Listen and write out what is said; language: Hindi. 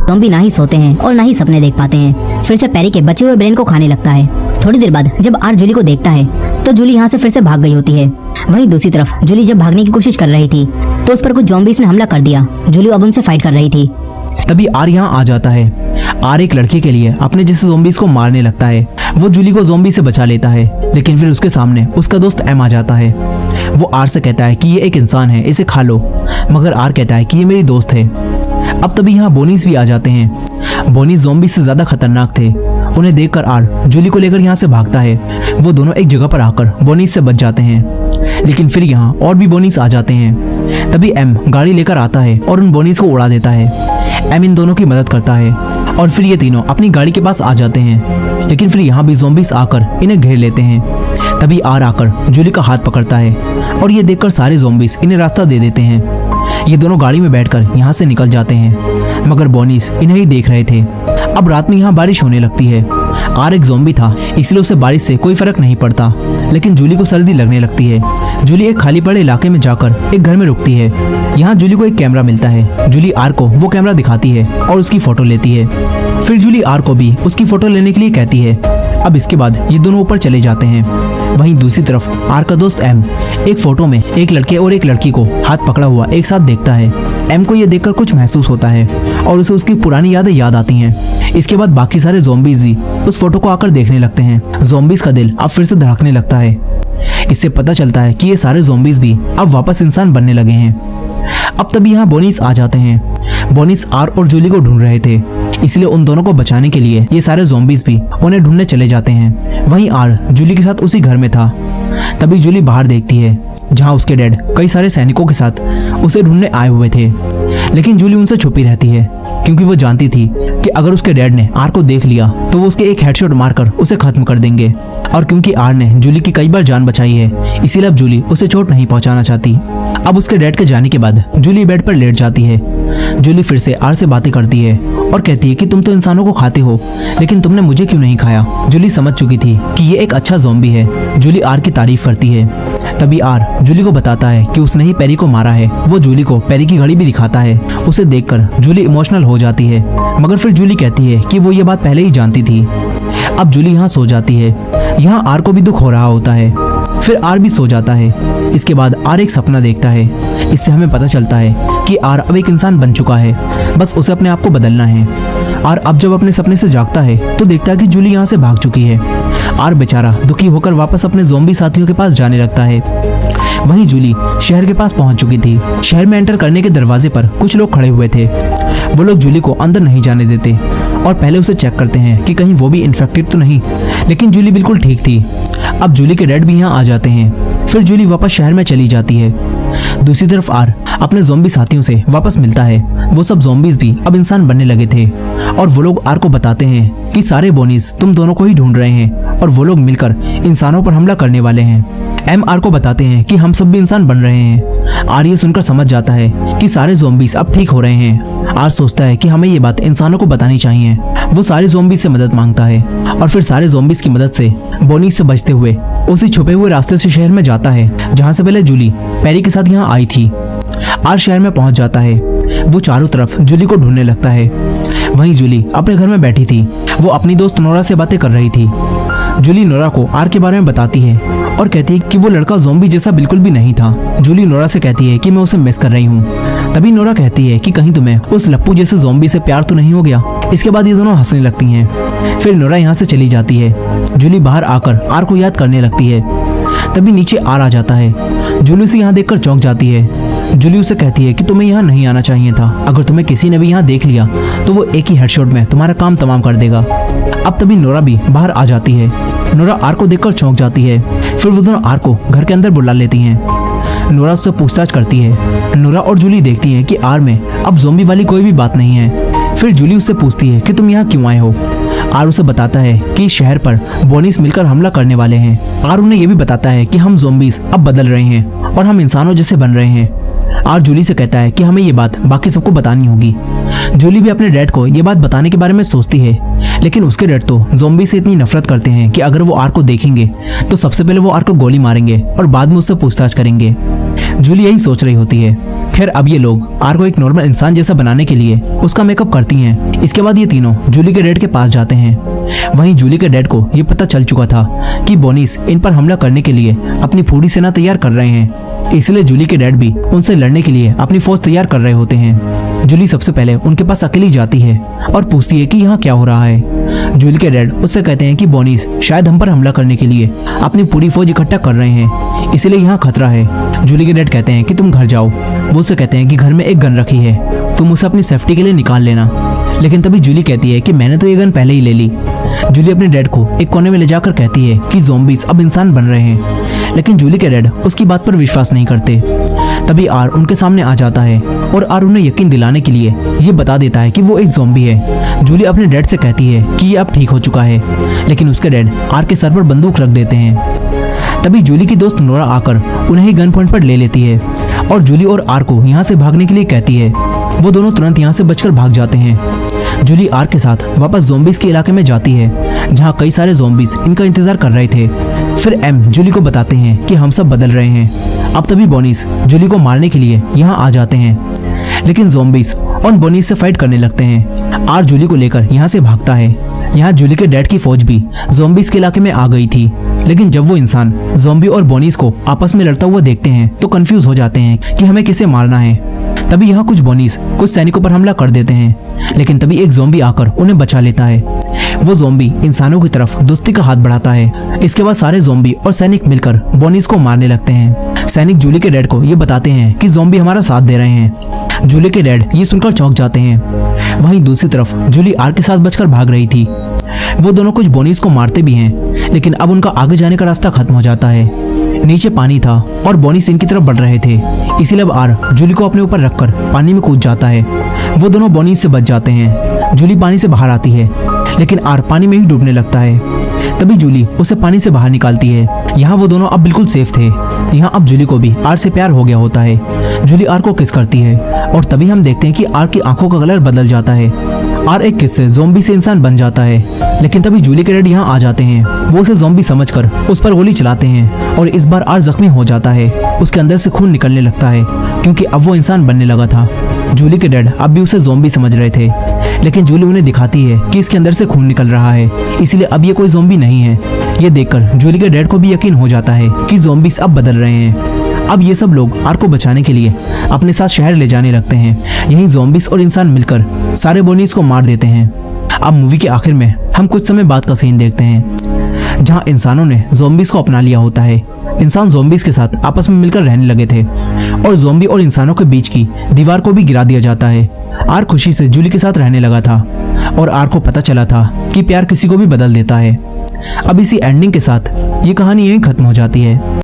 ज़ॉम्बी ना ही सोते हैं और ना ही सपने देख पाते हैं। फिर से पैरी के बचे हुए ब्रेन को खाने लगता है। थोड़ी देर बाद जब आर जूली को देखता है तो जूली यहाँ से फिर से भाग गई होती है। वहीं दूसरी तरफ जूली जब भागने की कोशिश कर रही थी तो उस पर कुछ ज़ॉम्बीज़ ने हमला कर दिया। जूली अब उनसे फाइट कर रही थी। तभी आर यहाँ आ जाता है। आर एक लड़के के लिए अपने जैसे ज़ॉम्बीज़ को मारने लगता है। वो जूली को ज़ॉम्बी से बचा लेता है, लेकिन फिर उसके सामने उसका दोस्त एम आ जाता है। वो आर से कहता है कि ये एक इंसान है, इसे खा लो, मगर आर कहता है कि ये मेरी दोस्त है। अब तभी यहाँ बोनीस भी आ जाते हैं। बोनीस ज़ॉम्बी से ज़्यादा खतरनाक थे। उन्हें देखकर आर जूली को लेकर यहाँ से भागता है। वो दोनों एक जगह पर आकर बोनीस से बच जाते हैं, लेकिन फिर यहाँ और भी बोनीस आ जाते हैं। तभी एम गाड़ी लेकर आता है और उन बोनीस को उड़ा देता है। एम इन दोनों की मदद करता है और फिर ये तीनों अपनी गाड़ी के पास आ जाते हैं, लेकिन फिर यहाँ भी ज़ॉम्बीज़ आकर इन्हें घेर लेते हैं। तभी आर आकर जूली का हाथ पकड़ता है और ये देखकर सारे ज़ॉम्बीज़ इन्हें रास्ता दे देते हैं। ये दोनों गाड़ी में बैठकर यहाँ से निकल जाते हैं, मगर बोनीस इन्हें ही देख रहे थे। अब रात में यहाँ बारिश होने लगती है। आर एक ज़ॉम्बी था, इसलिए उसे बारिश से कोई फर्क नहीं पड़ता, लेकिन जूली को सर्दी लगने लगती है। जूली एक खाली पड़े इलाके में जाकर एक घर में रुकती है। यहाँ जूली को एक कैमरा मिलता है। जूली आर को वो कैमरा दिखाती है और उसकी फोटो लेती है। फिर जूली आर को भी उसकी फोटो लेने के लिए कहती है। अब इसके बाद ये दोनों ऊपर चले जाते हैं। वहीं दूसरी तरफ आर का दोस्त एम एक फोटो में एक लड़के और एक लड़की को हाथ पकड़ा हुआ एक साथ देखता है। एम को ये देखकर कुछ महसूस होता है और उसे उसकी पुरानी यादें याद आती हैं। इसके बाद बाकी सारे ज़ॉम्बीज़ भी उस फोटो को आकर देखने लगते हैं। ज़ॉम्बीज़ का दिल अब फिर से धड़कने लगता है। इससे पता चलता है कि ये सारे ज़ॉम्बीज़ भी अब वापस इंसान बनने लगे हैं। अब तभी यहाँ बोनीस आ जाते हैं। बोनीस आर और जूली को ढूंढ रहे थे, इसलिए उन दोनों को बचाने के लिए ये सारे ज़ॉम्बीज़ भी उन्हें ढूंढने चले जाते हैं। वहीं आर जूली के साथ उसी घर में था। तभी जूली बाहर देखती है, जहाँ उसके डैड कई सारे सैनिकों के साथ उसे ढूंढने आए हुए थे, लेकिन जूली उनसे छुपी रहती है, क्योंकि वो जानती थी कि अगर उसके डैड ने आर को देख लिया तो वो उसके एक हेडशॉट मारकर उसे खत्म कर देंगे। और क्योंकि आर ने जूली की कई बार जान बचाई है, इसीलिए अब जूली उसे चोट नहीं पहुंचाना चाहती। अब उसके डैड के जाने के बाद जूली बेड पर लेट जाती है। जूली फिर से आर से बातें करती है और कहती है कि तुम तो इंसानों को खाते हो, लेकिन तुमने मुझे क्यों नहीं खाया। जूली समझ चुकी थी कि ये एक अच्छा ज़ॉम्बी है। जूली आर की तारीफ करती है। तभी आर जूली को बताता है कि उसने ही पैरी को मारा है। वो जूली को पैरी की घड़ी भी दिखाता है। उसे देखकर जूली इमोशनल हो जाती है, मगर फिर जूली कहती है कि वो ये बात पहले ही जानती थी। अब जूली यहाँ सो जाती है। यहाँ आर को भी दुख हो रहा होता है। फिर आर भी सो जाता है। इसके बाद आर एक सपना देखता है। इससे हमें पता चलता है कि आर अब एक इंसान बन चुका है, बस उसे अपने आप को बदलना है। आर अब जब अपने सपने से जागता है तो देखता है कि जूली यहाँ से भाग चुकी है। आर बेचारा दुखी होकर वापस अपने ज़ॉम्बी साथियों के पास जाने लगता है। वहीं जूली शहर के पास पहुंच चुकी थी। शहर में एंटर करने के दरवाजे पर कुछ लोग खड़े हुए थे। वो लोग जूली को अंदर नहीं जाने देते और पहले उसे चेक करते हैं कि कहीं वो भी इन्फेक्टेड तो नहीं, लेकिन जूली बिल्कुल ठीक थी। अब जूली के डैड भी यहाँ आ जाते हैं। फिर जूली वापस शहर में चली जाती है। दूसरी तरफ आर अपने ज़ॉम्बी साथियों से वापस मिलता है। वो सब ज़ॉम्बीज़ भी अब इंसान बनने लगे थे और वो लोग आर को बताते हैं कि सारे बोनीस तुम दोनों को ही ढूंढ रहे हैं और वो लोग मिलकर इंसानों पर हमला करने वाले हैं। एम आर को बताते हैं कि हम सब भी इंसान बन रहे हैं। आर ये सुनकर समझ जाता है कि सारे ज़ॉम्बीज़ अब ठीक हो रहे हैं। आर सोचता है कि हमें ये बात इंसानों को बतानी चाहिए। वो सारे ज़ॉम्बीज़ से मदद मांगता है और फिर सारे ज़ॉम्बीज़ की मदद से बोनीस से बचते हुए उसी छुपे हुए रास्ते से शहर में जाता है, जहाँ से पहले जूली पैरी के साथ यहाँ आई थी। आर शहर में पहुँच जाता है। वो चारों तरफ जूली को ढूंढने लगता है। वहीं जूली अपने घर में बैठी थी। वो अपनी दोस्त नोरा से बातें कर रही थी। जूली नोरा को आर के बारे में बताती है और कहती है कि वो लड़का ज़ॉम्बी जैसा बिल्कुल भी नहीं था। जूली नोरा से कहती है कि मैं उसे मिस कर रही हूँ। तभी नोरा कहती है कि कहीं तुम्हें उस लप्पू जैसे ज़ॉम्बी से प्यार तो नहीं हो गया। इसके बाद ये दोनों हंसने लगती हैं। फिर नोरा यहाँ से चली जाती है। जूली बाहर आकर आर को याद करने लगती है। तभी नीचे आर आ जाता है। जूली उसे यहाँ देखकर चौंक जाती है। जूली उसे कहती है कि तुम्हें यहाँ नहीं आना चाहिए था। अगर तुम्हें किसी ने भी यहाँ देख लिया तो वो एक ही हेडशॉट में तुम्हारा काम तमाम कर देगा। अब तभी नोरा भी बाहर आ जाती है। नोरा आर को देखकर चौंक जाती है। फिर वो दोनों आर को घर के अंदर बुला लेती हैं। नोरा उससे पूछताछ करती है। नोरा और जूली देखती हैं कि आर में अब ज़ॉम्बी वाली कोई भी बात नहीं है। फिर जूली उससे पूछती है कि तुम यहाँ क्यों आए हो। आर उसे बताता है कि शहर पर बोनीस मिलकर हमला करने वाले हैं। आर उन्हें ये भी बताता है कि हम ज़ॉम्बीज़ अब बदल रहे हैं और हम इंसानों जैसे बन रहे हैं। आर जूली से कहता है कि हमें ये बात बाकी सबको बतानी होगी। जूली भी अपने डैड को ये बात बताने के बारे में सोचती है, लेकिन उसके डैड तो ज़ॉम्बी से इतनी नफरत करते हैं कि अगर वो आर को देखेंगे तो सबसे पहले वो आर को गोली मारेंगे और बाद में उससे पूछताछ करेंगे। जूली यही सोच रही होती है। खैर अब ये लोग आर को एक नॉर्मल इंसान जैसा बनाने के लिए उसका मेकअप करती हैं। इसके बाद ये तीनों जूली के डैड के पास जाते हैं। वहीं जूली के डैड को ये पता चल चुका था कि बोनीस इन पर हमला करने के लिए अपनी पूरी सेना तैयार कर रहे हैं, इसलिए जूली के डैड भी उनसे लड़ने के लिए अपनी फौज तैयार कर रहे होते हैं। जूली सबसे पहले उनके पास अकेली जाती है और पूछती है कि यहाँ क्या हो रहा है। जूली के डैड उससे कहते हैं कि बोनीस शायद हम पर हमला करने के लिए अपनी पूरी फौज इकट्ठा कर रहे हैं, इसलिए यहाँ खतरा है। जूली के डैड कहते हैं कि तुम घर जाओ। वो उससे कहते हैं कि घर में एक गन रखी है, तुम उसे अपनी सेफ्टी के लिए निकाल लेना। लेकिन तभी जूली कहती है कि मैंने तो ये गन पहले ही ले ली। जूली अपने डैड को एक कोने में ले जाकर कहती है कि ज़ॉम्बीज़ अब इंसान बन रहे हैं, लेकिन जूली के डैड उसकी बात पर विश्वास नहीं करते। तभी आर उनके सामने आ जाता है और आर उन्हें यकीन दिलाने के लिए ये बता देता है कि वो एक ज़ॉम्बी है। जूली अपने डैड से कहती है कि ये अब ठीक हो चुका है, लेकिन उसके डैड आर के सर पर बंदूक रख देते हैं। तभी जूली की दोस्त नोरा आकर उन्हें ही गन पॉइंट पर ले लेती है और जूली और आर को यहाँ से भागने के लिए कहती है। वो दोनों तुरंत यहाँ से बचकर भाग जाते हैं। जूली आर के साथ वापस ज़ॉम्बीज़ के इलाके में जाती है जहाँ कई सारे ज़ॉम्बीज़ इनका इंतजार कर रहे थे। फिर एम जूली को बताते हैं कि हम सब बदल रहे हैं। अब तभी बोनीस जूली को मारने के लिए यहाँ आ जाते हैं, लेकिन ज़ॉम्बीज़ और बोनीस से फाइट करने लगते हैं। आर जूली को लेकर यहाँ से भागता है। यहाँ जूली के डैड की फौज भी ज़ॉम्बीज़ के इलाके में आ गई थी, लेकिन जब वो इंसान ज़ॉम्बी और बोनीस को आपस में लड़ता हुआ देखते हैं तो कंफ्यूज हो जाते हैं कि हमें किसे मारना है। तभी यहाँ कुछ बोनीस कुछ सैनिकों पर हमला कर देते हैं, लेकिन तभी एक ज़ॉम्बी आकर उन्हें बचा लेता है। वो ज़ॉम्बी इंसानों की तरफ दोस्ती का हाथ बढ़ाता है। इसके बाद सारे ज़ॉम्बी और सैनिक मिलकर बोनीस को मारने लगते हैं। सैनिक जूली के डैड को ये बताते हैं कि ज़ॉम्बी हमारा साथ दे रहे हैं। जूली के डैड ये सुनकर चौंक जाते हैं। वहीं दूसरी तरफ जूली आर के साथ बचकर भाग रही थी। वो दोनों कुछ बोनीस को मारते भी हैं, लेकिन अब उनका आगे जाने का रास्ता खत्म हो जाता है। नीचे पानी था और बोनीस इनकी तरफ बढ़ रहे थे, इसीलिए अब आर जूली को अपने ऊपर रखकर पानी में कूद जाता है। वो दोनों बोनीस से बच जाते हैं। जूली पानी से बाहर आती है, लेकिन आर पानी में ही डूबने लगता है। तभी जूली उसे पानी से बाहर निकालती है। यहाँ वो दोनों अब बिल्कुल सेफ थे। यहाँ अब जूली को भी आर से प्यार हो गया होता है। जूली आर को किस करती है और तभी हम देखते हैं कि आर की आंखों का कलर बदल जाता है। आर एक किस से ज़ॉम्बी से इंसान बन जाता है, लेकिन तभी जूली के डैड यहाँ आ जाते हैं। वो उसे ज़ॉम्बी समझकर उस पर गोली चलाते हैं और इस बार आर जख्मी हो जाता है। उसके अंदर से खून निकलने लगता है क्योंकि अब वो इंसान बनने लगा था। जूली के डैड अब भी उसे ज़ॉम्बी समझ रहे थे, लेकिन जूली उन्हें दिखाती है कि इसके अंदर से खून निकल रहा है, इसलिए अब ये कोई ज़ॉम्बी नहीं है। ये देखकर जूली के डैड को भी यकीन हो जाता है कि ज़ॉम्बीज़ अब बदल रहे हैं। अब ये सब लोग आर को बचाने के लिए अपने साथ शहर ले जाने लगते हैं। यहीं ज़ॉम्बीज़ और इंसान मिलकर सारे बोनीस को मार देते हैं। अब मूवी के आखिर में हम कुछ समय बाद का सीन देखते हैं जहां इंसानों ने ज़ॉम्बीज़ को अपना लिया होता है। इंसान ज़ॉम्बीज़ के साथ आपस में मिलकर रहने लगे थे और ज़ॉम्बी और इंसानों के बीच की दीवार को भी गिरा दिया जाता है। आर खुशी से जूली के साथ रहने लगा था और आर को पता चला था कि प्यार किसी को भी बदल देता है। अब इसी एंडिंग के साथ ये कहानी यहीं खत्म हो जाती है।